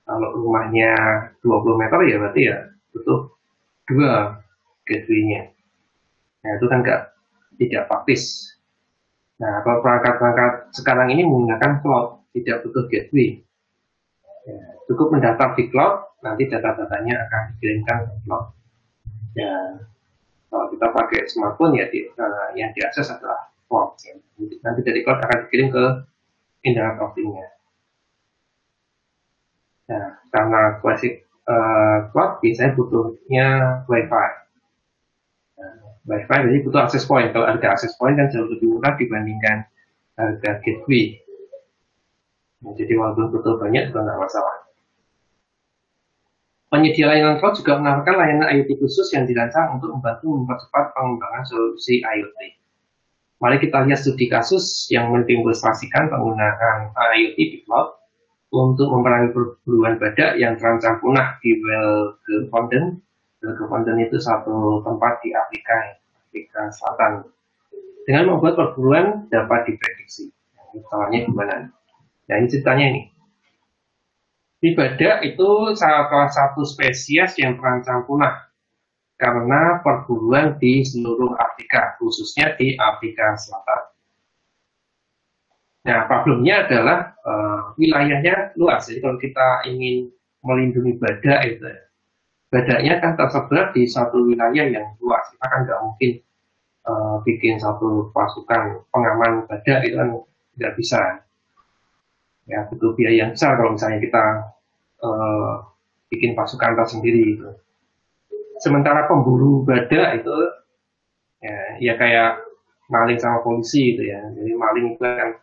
Kalau rumahnya 20 meter ya berarti ya butuh 2 gateway-nya. Nah, itu kan tidak praktis. Nah, kalau perangkat-perangkat sekarang ini menggunakan cloud, tidak butuh gateway. Ya, cukup mendaftar di cloud, nanti data-datanya akan dikirimkan ke cloud. Ya, kalau kita pakai smartphone ya yang diakses adalah cloud. Ya. Nanti dari cloud akan dikirim ke internet of-things-nya. Nah, karena klasik cloud biasanya butuhnya Wi-Fi. Nah, Wi-Fi jadi butuh access point. Kalau harga access point kan jauh lebih murah dibandingkan harga gateway. Nah, jadi walaupun butuh banyak juga nggak masalah. Penyedia layanan cloud juga menawarkan layanan IoT khusus yang dirancang untuk membantu mempercepat pengembangan solusi IoT. Mari kita lihat studi kasus yang mendemonstrasikan penggunaan IoT di cloud untuk memerangi perburuan badak yang terancam punah di Welgevonden. Welgevonden itu satu tempat di Afrika Selatan. Dengan membuat perburuan dapat diprediksi. Soalnya gimana? Nah, ini ceritanya ini. Di badak itu salah satu spesies yang terancam punah karena perburuan di seluruh Afrika, khususnya di Afrika Selatan. Nah, problemnya adalah wilayahnya luas. Jadi kalau kita ingin melindungi badak itu, badaknya kan tersebar di satu wilayah yang luas. Kita kan nggak mungkin bikin satu pasukan pengaman badak, itu kan nggak bisa. Ya, butuh biaya yang besar kalau misalnya kita bikin pasukan tersendiri itu. Sementara pemburu badak itu ya kayak maling sama polisi itu ya. Jadi maling itu kan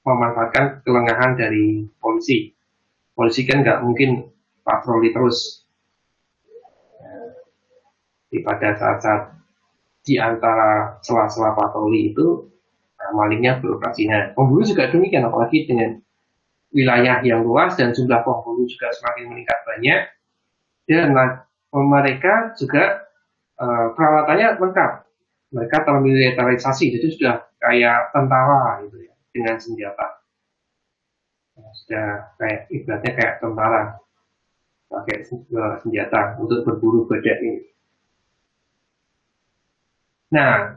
memanfaatkan kelengahan dari polisi. Polisi kan nggak mungkin patroli terus. Jadi pada saat-saat di antara sela-sela patroli itu malingnya beroperasi. Nah, pemburu juga demikian, apalagi dengan wilayah yang luas dan jumlah pemburu juga semakin meningkat banyak, dan mereka juga peralatannya lengkap. Mereka termilitarisasi, jadi sudah kayak tentara gitu ya, dengan senjata. Sudah kayak ibaratnya kayak tentara pakai senjata untuk berburu badak ini. Nah,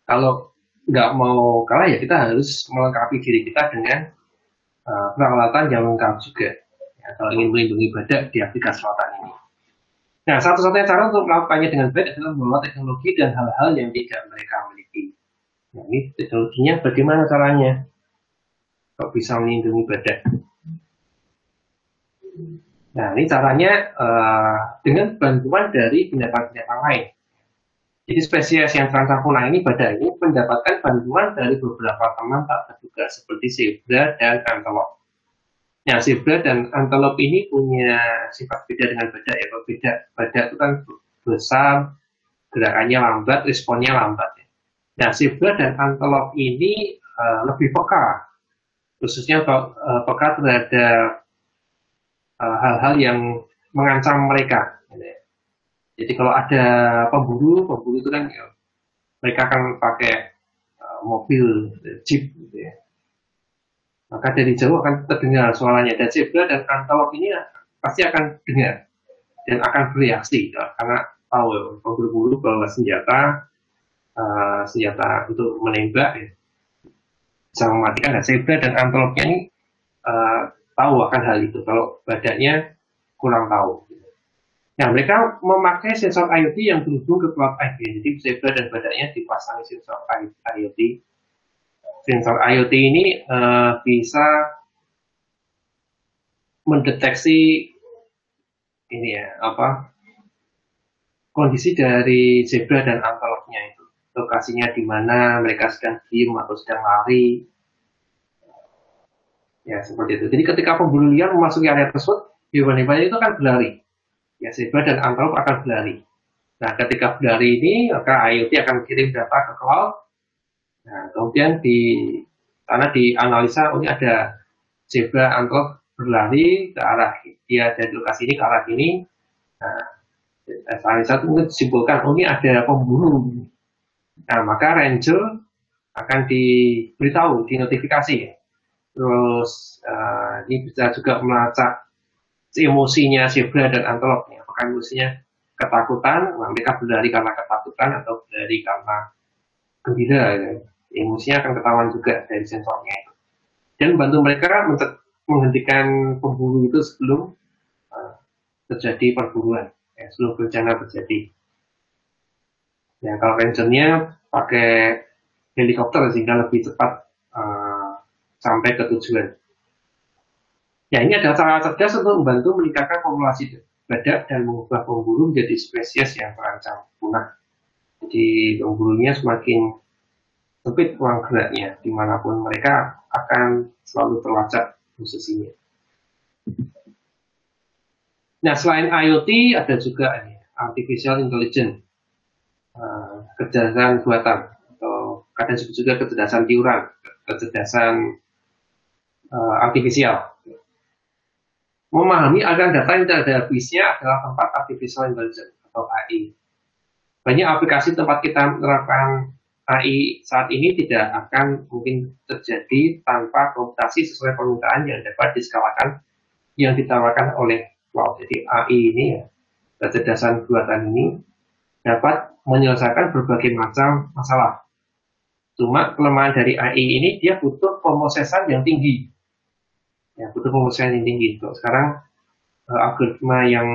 kalau nggak mau kalah ya kita harus melengkapi diri kita dengan peralatan yang lengkap juga ya, kalau ingin melindungi badak di Afrika Selatan ini. Nah, satu-satunya cara untuk melakukannya dengan baik adalah membawa teknologi dan hal-hal yang tidak mereka miliki. Nah, ini teknologinya bagaimana caranya? Kok bisa melindungi badak? Nah, ini caranya dengan bantuan dari binatang-binatang lain. Jadi spesies yang terancam punah ini, badak ini mendapatkan bantuan dari beberapa teman tak terduga seperti zebra dan antelope. Nah, zebra dan antelope ini punya sifat beda dengan badak ya. Kalau badak itu kan besar, gerakannya lambat, responnya lambat. Nah, zebra dan antelope ini lebih peka, khususnya peka terhadap hal-hal yang mengancam mereka. Jadi kalau ada pemburu itu kan ya, mereka akan pakai mobil, jeep gitu ya. Maka dari jauh akan terdengar suaranya. Dan zebra dan antelope ini pasti akan dengar dan akan bereaksi ya, karena tahu pemburu bawa senjata untuk menembak ya, bisa mematikan. Dan zebra dan antelope ini tahu akan hal itu. Kalau badaknya kurang tahu. Nah, mereka memakai sensor IoT yang terhubung ke cloud IoT. Jadi zebra dan badaknya dipasangi sensor IoT. Sensor IoT ini bisa mendeteksi ini ya, kondisi dari zebra dan antelope-nya itu. lokasinya di mana, mereka sedang diem atau sedang lari. Ya, seperti itu. Jadi ketika pemburu liar memasuki area tersebut, hewan-hewan itu akan berlari. Ya, zebra dan antelope akan berlari. Nah, ketika berlari ini, maka IoT akan kirim data ke cloud. Nah, kemudian di sana dianalisa, oh ini ada zebra antelope berlari ke arah dia dari lokasi ini ke arah ini. Nah, analisa itu mungkin disimpulkan, oh ini ada pemburu. Nah, maka ranger akan diberitahu, dinotifikasi. Terus ini bisa juga melacak emosinya zebra dan antelope. Apakah emosinya ketakutan, mereka berlari karena ketakutan atau berlari karena gembira. Emosinya akan ketahuan juga dari sensornya itu. Dan membantu mereka menghentikan pemburu itu sebelum terjadi perburuan, sebelum bencana terjadi. Ya, kalau rangernya pakai helikopter sehingga lebih cepat sampai ke tujuan. Ya, ini adalah cara cerdas untuk membantu meningkatkan populasi badak dan mengubah pemburu menjadi spesies yang terancam punah. Jadi pemburunya semakin sempit ruang geraknya, dimanapun mereka akan selalu terlacak posisinya. Nah, selain IoT ada juga artificial intelligence, kecerdasan buatan, atau kadang disebut juga kecerdasan tiuran, kecerdasan artifisial. Memahami aliran data yang tidak ada habisnya adalah tempat artificial intelligence atau AI. Banyak aplikasi tempat kita menerapkan AI saat ini tidak akan mungkin terjadi tanpa komputasi sesuai permintaan yang dapat diskalakan yang ditawarkan oleh cloud. Jadi AI ini, kecerdasan buatan ini dapat menyelesaikan berbagai macam masalah. Cuma kelemahan dari AI ini dia butuh pemrosesan yang tinggi. Ya, butuh pemrosesan yang tinggi. Kalau sekarang algoritma yang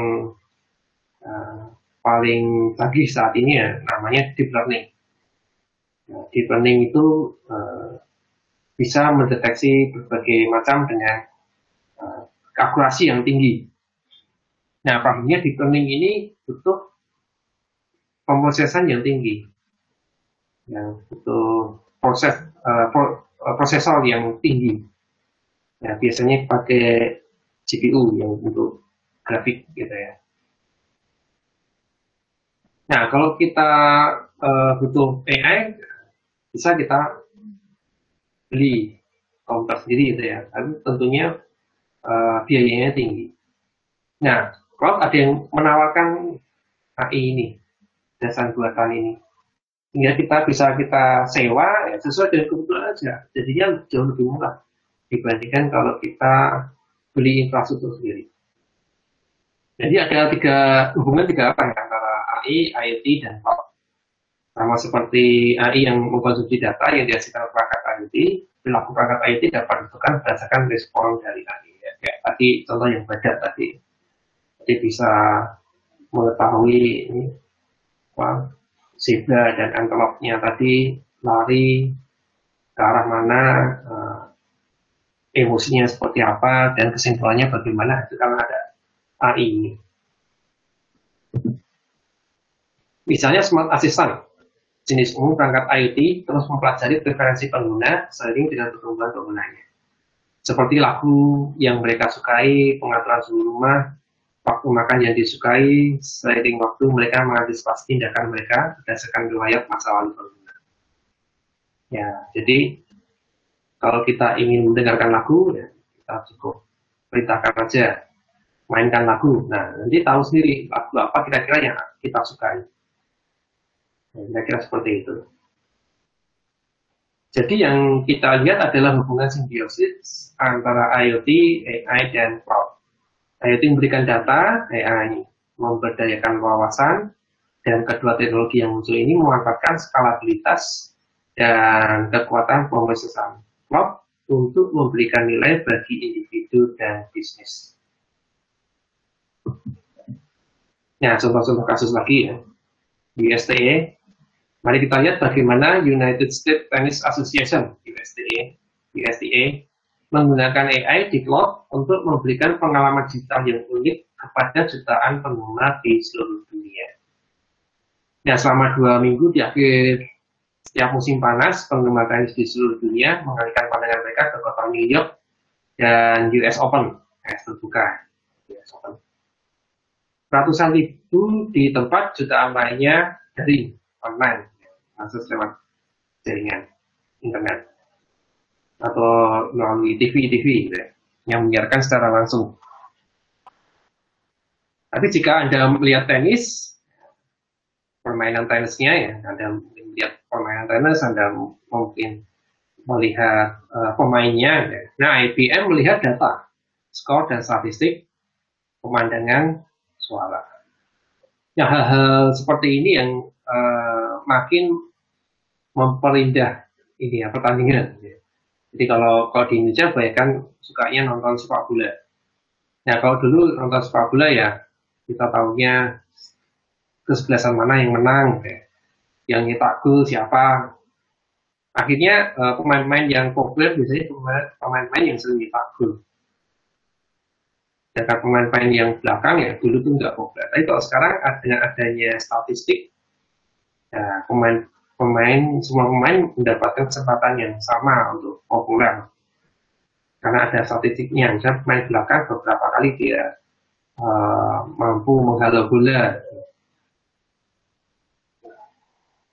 paling canggih saat ini ya namanya deep learning. Deep learning itu bisa mendeteksi berbagai macam dengan akurasi yang tinggi. Nah, problemnya deep learning ini butuh pemrosesan yang tinggi, yang butuh prosesor yang tinggi. Nah, biasanya pakai GPU yang untuk grafik gitu ya. Nah, kalau kita butuh AI, bisa kita beli komputer sendiri gitu ya, tapi tentunya biayanya tinggi. Nah, kalau ada yang menawarkan AI ini, dasar buatan ini, sehingga kita bisa kita sewa ya, sesuai dengan kebutuhan aja, jadinya jauh lebih murah dibandingkan kalau kita beli infrastruktur sendiri. Jadi ada hubungan tiga apa ya, antara AI, IoT, dan cloud. Sama seperti AI yang mengkonsumsi data yang dihasilkan perangkat IoT, perilaku perangkat IoT dapat ditentukan berdasarkan respon dari AI. Ya, kayak tadi contoh yang badak tadi, jadi bisa mengetahui ini zebra dan antelope-nya tadi lari ke arah mana, emosinya seperti apa, dan kesimpulannya bagaimana, itu karena ada AI ini. Misalnya Smart Assistant, jenis umum perangkat IoT terus mempelajari preferensi pengguna seiring dengan perkembangan penggunanya. Seperti lagu yang mereka sukai, pengaturan suhu rumah, waktu makan yang disukai, seiring waktu mereka mengantisipasi tindakan mereka berdasarkan riwayat masa lalu pengguna. Ya, jadi kalau kita ingin mendengarkan lagu, ya, kita cukup perintahkan aja, mainkan lagu. Nah, nanti tahu sendiri lagu apa kira-kira yang kita sukai. Kira-kira seperti itu. Jadi yang kita lihat adalah hubungan simbiosis antara IoT, AI, dan cloud. IoT memberikan data, AI memberdayakan wawasan, dan kedua teknologi yang muncul ini memanfaatkan skalabilitas dan kekuatan pemrosesan cloud untuk memberikan nilai bagi individu dan bisnis. Nah, contoh-contoh kasus lagi ya. USTA. Mari kita lihat bagaimana United States Tennis Association (USTA) menggunakan AI di cloud untuk memberikan pengalaman digital yang unik kepada jutaan pengguna di seluruh dunia. Nah, selama 2 minggu di akhir Setiap musim panas, penggemar tenis di seluruh dunia mengalihkan pandangan mereka ke kota New York dan US Open, terbuka. US Open. Ratusan ribu di tempat, jutaan lainnya dari online, akses lewat jaringan internet atau melalui TV gitu ya, yang menyiarkan secara langsung. Tapi jika Anda melihat tenis, permainan tenisnya ya, Anda melihat permainan tenis, Anda mungkin melihat pemainnya. Ya. Nah, IBM melihat data, skor dan statistik, pemandangan, suara. Nah, hal-hal seperti ini yang makin memperindah ini ya pertandingan. Ya. Jadi kalau di Indonesia bayangkan sukanya nonton sepak bola. Nah, kalau dulu nonton sepak bola ya kita tahunya kesebelasan mana yang menang, ya. Yang nyetak gol siapa. Akhirnya pemain-pemain yang populer biasanya pemain-pemain yang sering nyetak gol. Dan pemain-pemain yang belakang ya dulu tuh nggak populer. Tapi kalau sekarang dengan adanya statistik, ya, semua pemain mendapatkan kesempatan yang sama untuk populer. Karena ada statistiknya, misalnya pemain belakang beberapa kali dia mampu menghalau bola.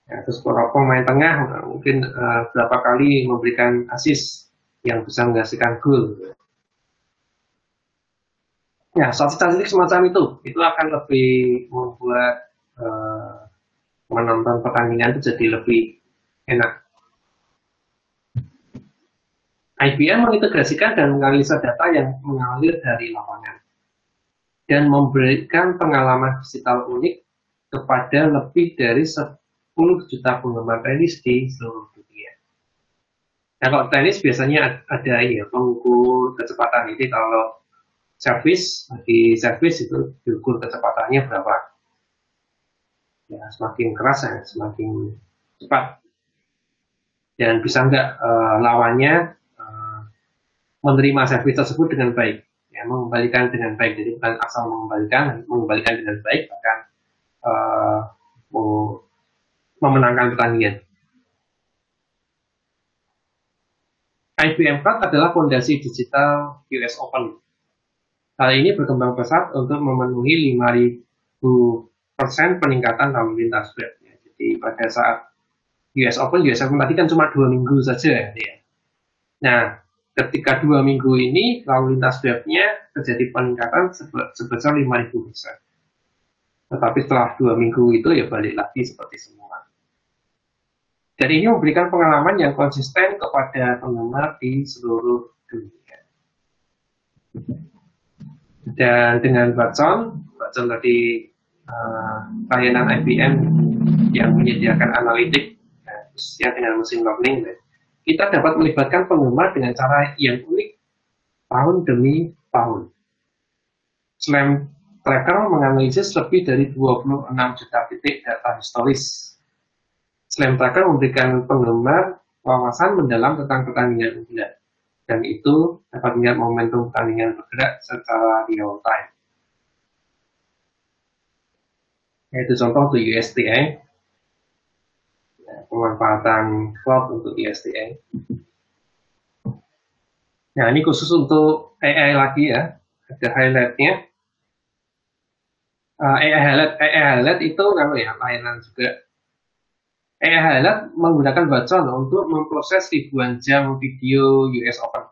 Ya, terus kalau pemain tengah mungkin berapa kali memberikan assist yang bisa menghasilkan gol. Ya, statistik semacam itu akan lebih membuat menonton pertandingan itu jadi lebih enak. IBM mengintegrasikan dan menganalisa data yang mengalir dari lapangan dan memberikan pengalaman digital unik kepada lebih dari 10 juta penggemar tenis di seluruh dunia. Nah, kalau tenis biasanya ada ya pengukur kecepatan. Jadi kalau di servis itu diukur kecepatannya berapa. Ya, semakin keras ya, semakin cepat. Dan bisa nggak lawannya menerima servis tersebut dengan baik, ya, mengembalikan dengan baik. Jadi bukan asal mengembalikan dengan baik, bahkan memenangkan pertandingan. IBM Cloud adalah fondasi digital US Open. Hal ini berkembang pesat untuk memenuhi 5.000% peningkatan lalu lintas web. Ya. Jadi pada saat US Open tadi kan cuma 2 minggu saja. Ya. Nah, ketika 2 minggu ini lalu lintas webnya terjadi peningkatan sebesar 5.000%. Tetapi setelah 2 minggu itu ya balik lagi seperti semula. Dan ini memberikan pengalaman yang konsisten kepada penggemar di seluruh dunia. Dan dengan Watson tadi layanan IBM yang menyediakan analitik khususnya dengan mesin learning, kita dapat melibatkan penggemar dengan cara yang unik tahun demi tahun. Slam Tracker menganalisis lebih dari 26 juta titik data historis. Slam Tracker memberikan penggemar wawasan mendalam tentang pertandingan bulan, dan itu dapat melihat momentum pertandingan bergerak secara real time. Yaitu contoh untuk USTA. Pemanfaatan cloud untuk USTA. Nah, ini khusus untuk AI lagi ya, ada highlightnya. AI highlight itu kan ya layanan juga. AI highlight menggunakan Watson untuk memproses ribuan jam video US Open.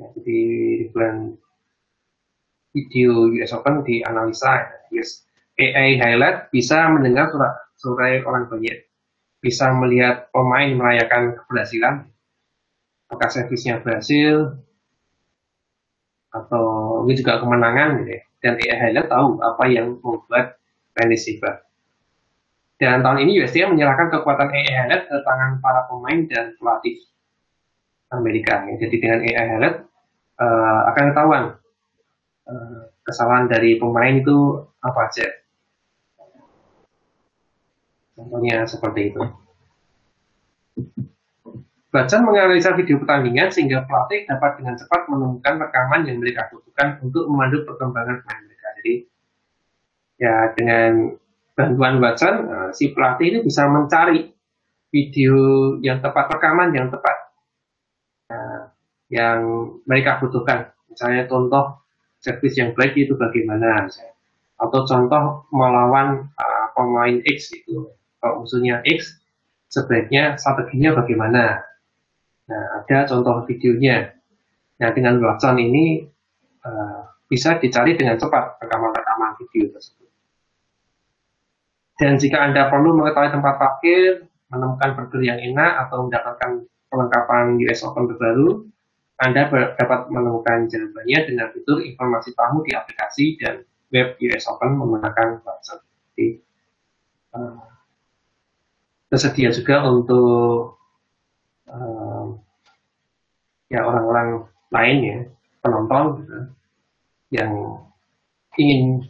Ya, jadi ribuan video US Open dianalisa. Yes. AI highlight bisa mendengar suara orang banyak. Bisa melihat pemain merayakan keberhasilan, apakah servisnya berhasil, atau ini juga kemenangan, gitu ya. Dan AI Highlight tahu apa yang membuat tenis hebat. Dan tahun ini USTA menyerahkan kekuatan AI Highlight ke tangan para pemain dan pelatih Amerika. Jadi dengan AI Highlight akan ketahuan kesalahan dari pemain itu apa aja. Contohnya seperti itu. Watson menganalisa video pertandingan sehingga pelatih dapat dengan cepat menemukan rekaman yang mereka butuhkan untuk memandu perkembangan pemain mereka. Jadi, ya dengan bantuan Watson, si pelatih ini bisa mencari video yang tepat, rekaman yang tepat yang mereka butuhkan. Misalnya contoh servis yang baik itu bagaimana, atau contoh melawan pemain X itu, kalau musuhnya X sebaiknya strateginya bagaimana. Nah, ada contoh videonya. Nah, dengan Watson ini bisa dicari dengan cepat rekaman-rekaman video tersebut. Dan jika Anda perlu mengetahui tempat parkir, menemukan burger yang enak, atau mendapatkan perlengkapan US Open terbaru, Anda dapat menemukan jawabannya dengan fitur informasi tamu di aplikasi dan web US Open menggunakan Watson. Jadi, tersedia juga untuk ya orang-orang lain ya, penonton gitu, yang ingin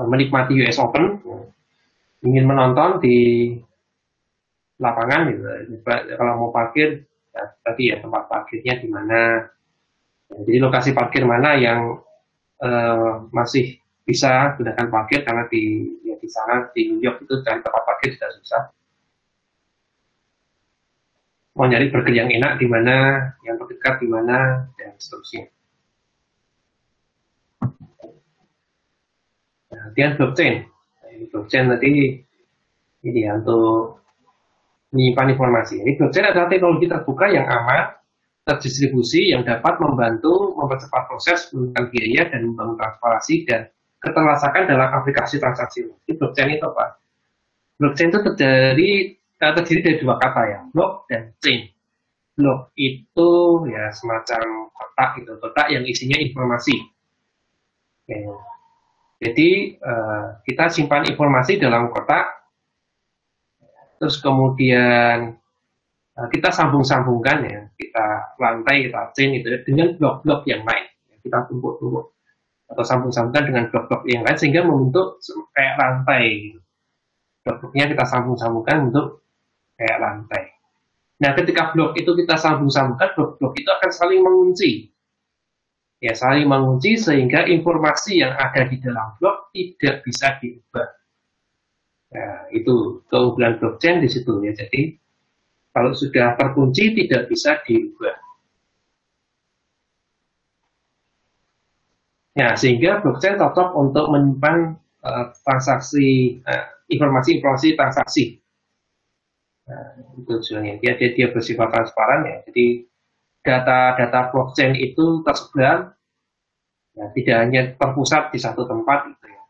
menikmati US Open, ingin menonton di lapangan gitu. Kalau mau parkir, ya, tadi ya tempat parkirnya di mana. Ya, jadi lokasi parkir mana yang masih bisa gunakan parkir, karena di sana di New York itu cari tempat parkir sudah susah. Mau nyari burger yang enak di mana, yang terdekat di mana, dan seterusnya. Nah, kemudian blockchain. Blockchain tadi ini ya untuk menyimpan informasi. Ini blockchain adalah teknologi terbuka yang aman, terdistribusi, yang dapat membantu mempercepat proses, menurunkan biaya, dan membangun transparansi dan keterlaksakan dalam aplikasi transaksi. Ini blockchain itu apa? Blockchain itu terdiri dari dua kata ya, block dan chain. Block itu ya semacam kotak gitu, kotak yang isinya informasi. Ya. Jadi kita simpan informasi dalam kotak, terus kemudian kita sambung-sambungkan ya, kita lantai, kita chain itu dengan blok-blok yang lain. Kita tumpuk-tumpuk atau sambung-sambungkan dengan blok-blok yang lain sehingga membentuk kayak rantai. Blok-bloknya kita sambung-sambungkan untuk kayak rantai. Nah, ketika blok itu kita sambung-sambungkan, blok-blok itu akan saling mengunci. Ya, saling mengunci sehingga informasi yang ada di dalam blok tidak bisa diubah. Nah, itu keunggulan blockchain di situ ya. Jadi, kalau sudah terkunci tidak bisa diubah. Ya, sehingga blockchain cocok untuk menyimpan transaksi, informasi-informasi transaksi. Nah, itu tujuannya. Dia bersifat transparan ya. Jadi data-data blockchain itu tersebar, ya, tidak hanya terpusat di satu tempat gitu ya,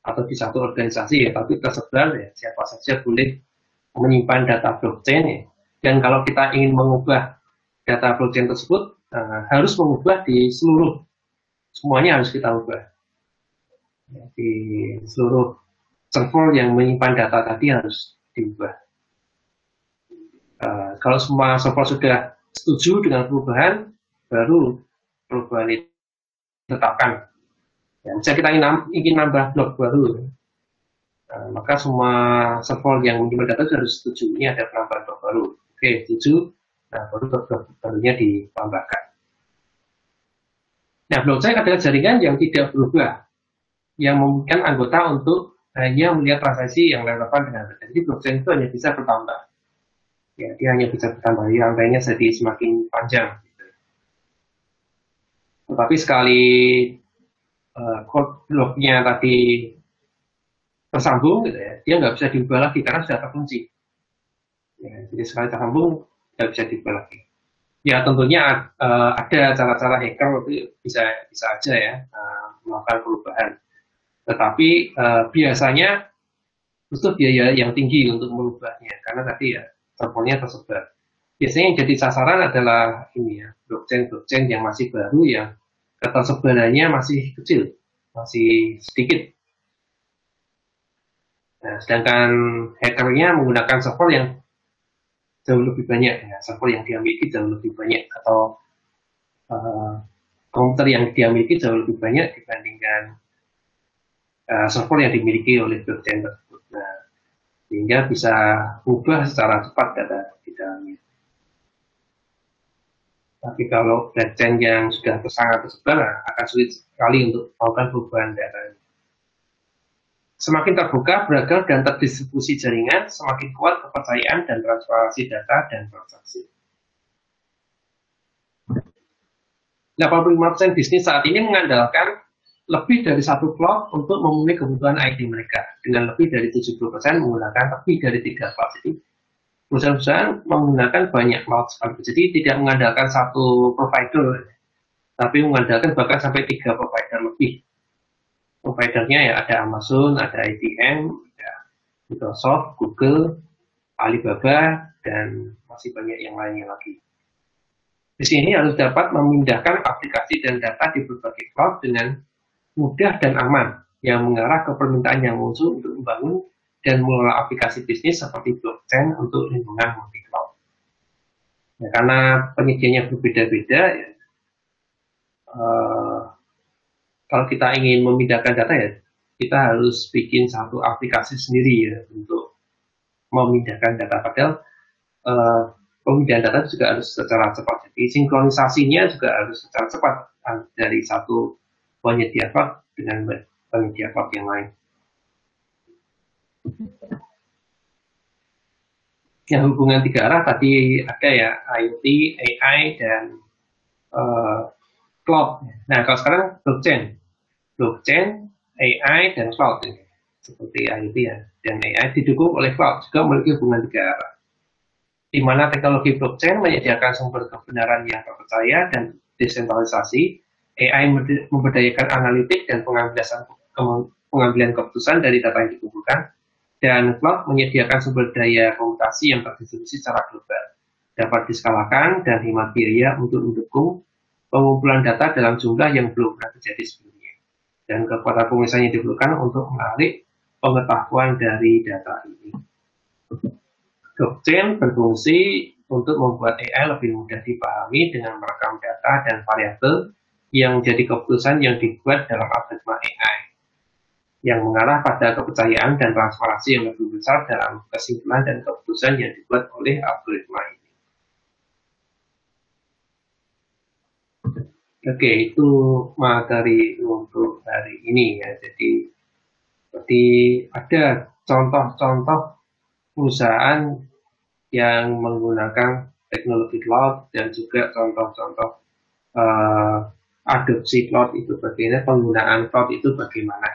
atau di satu organisasi ya, tapi tersebar ya. Siapa saja boleh menyimpan data blockchain ya. Dan kalau kita ingin mengubah data blockchain tersebut, harus mengubah di semuanya harus kita ubah. Ya, di seluruh server yang menyimpan data tadi harus diubah. Kalau semua server sudah setuju dengan perubahan, baru perubahan itu ditetapkan. Ya, misalnya kita ingin nambah blok baru, maka semua server yang menyimpan data harus setuju. Ini ada penambahan blok baru. Oke, setuju. Nah, baru blok barunya ditambahkan. Nah, blockchain adalah jaringan yang tidak berubah, yang memungkinkan anggota untuk hanya melihat transaksi yang relevan dengan data. Jadi blockchain itu hanya bisa bertambah. Ya, dia hanya bisa bertambah, rantainya jadi semakin panjang. Tetapi sekali code bloknya tadi tersambung, gitu ya, dia nggak bisa diubah lagi karena sudah terkunci. Ya, jadi sekali tersambung nggak bisa diubah lagi. Ya tentunya ada cara-cara hacker itu bisa aja ya melakukan perubahan. Tetapi biasanya butuh biaya yang tinggi untuk merubahnya karena tadi ya servernya tersebar. Biasanya yang jadi sasaran adalah ini ya, blockchain yang masih baru, yang ketersebarannya masih kecil, masih sedikit. Nah, sedangkan hackernya menggunakan server yang jauh lebih banyak, ya, server yang dia miliki jauh lebih banyak, atau komputer yang dia miliki jauh lebih banyak dibandingkan server yang dimiliki oleh blockchain tersebut. Nah, sehingga bisa ubah secara cepat data di dalamnya. Tapi kalau blockchain yang sudah sangat tersebar, akan sulit sekali untuk melakukan perubahan data. Semakin terbuka, beragam, dan terdistribusi jaringan, semakin kuat kepercayaan dan transparansi data dan transaksi. 85% bisnis saat ini mengandalkan lebih dari satu cloud untuk memenuhi kebutuhan IT mereka. Dengan lebih dari 70% menggunakan lebih dari 3 cloud. Jadi perusahaan-perusahaan menggunakan banyak cloud sekaligus. Jadi tidak mengandalkan satu provider, tapi mengandalkan bahkan sampai 3 provider lebih. Providernya ya ada Amazon, ada IBM, ada Microsoft, Google, Alibaba, dan masih banyak yang lainnya lagi. Di sini harus dapat memindahkan aplikasi dan data di berbagai cloud dengan mudah dan aman, yang mengarah ke permintaan yang muncul untuk membangun dan mengelola aplikasi bisnis seperti blockchain untuk lingkungan multi-cloud. Ya, karena penyediaannya berbeda-beda, ya, kalau kita ingin memindahkan data ya, kita harus bikin satu aplikasi sendiri ya untuk memindahkan data. Padahal pemindahan data juga harus secara cepat. Jadi sinkronisasinya juga harus secara cepat dari satu penyedia cloud dengan penyedia cloud yang lain. Yang hubungan 3 arah tadi ada ya, IoT, AI, dan cloud. Nah, kalau sekarang blockchain, AI, dan cloud seperti IoT ya, dan AI didukung oleh cloud juga memiliki hubungan 3 arah. Di mana teknologi blockchain menyediakan sumber kebenaran yang terpercaya dan desentralisasi, AI memberdayakan analitik dan pengambilan keputusan dari data yang dikumpulkan, dan cloud menyediakan sumber daya komputasi yang terdistribusi secara global, dapat diskalakan dan hemat biaya untuk mendukung pengumpulan data dalam jumlah yang belum pernah terjadi sebelumnya, dan kekuatan pengurusan yang diperlukan untuk menarik pengetahuan dari data ini. Blockchain berfungsi untuk membuat AI lebih mudah dipahami dengan merekam data dan variabel yang menjadi keputusan yang dibuat dalam algoritma AI, yang mengarah pada kepercayaan dan transparansi yang lebih besar dalam kesimpulan dan keputusan yang dibuat oleh algoritma ini. Oke, itu materi untuk hari ini ya. Jadi ada contoh-contoh perusahaan yang menggunakan teknologi cloud dan juga contoh-contoh adopsi cloud itu bagaimana, penggunaan cloud itu bagaimana.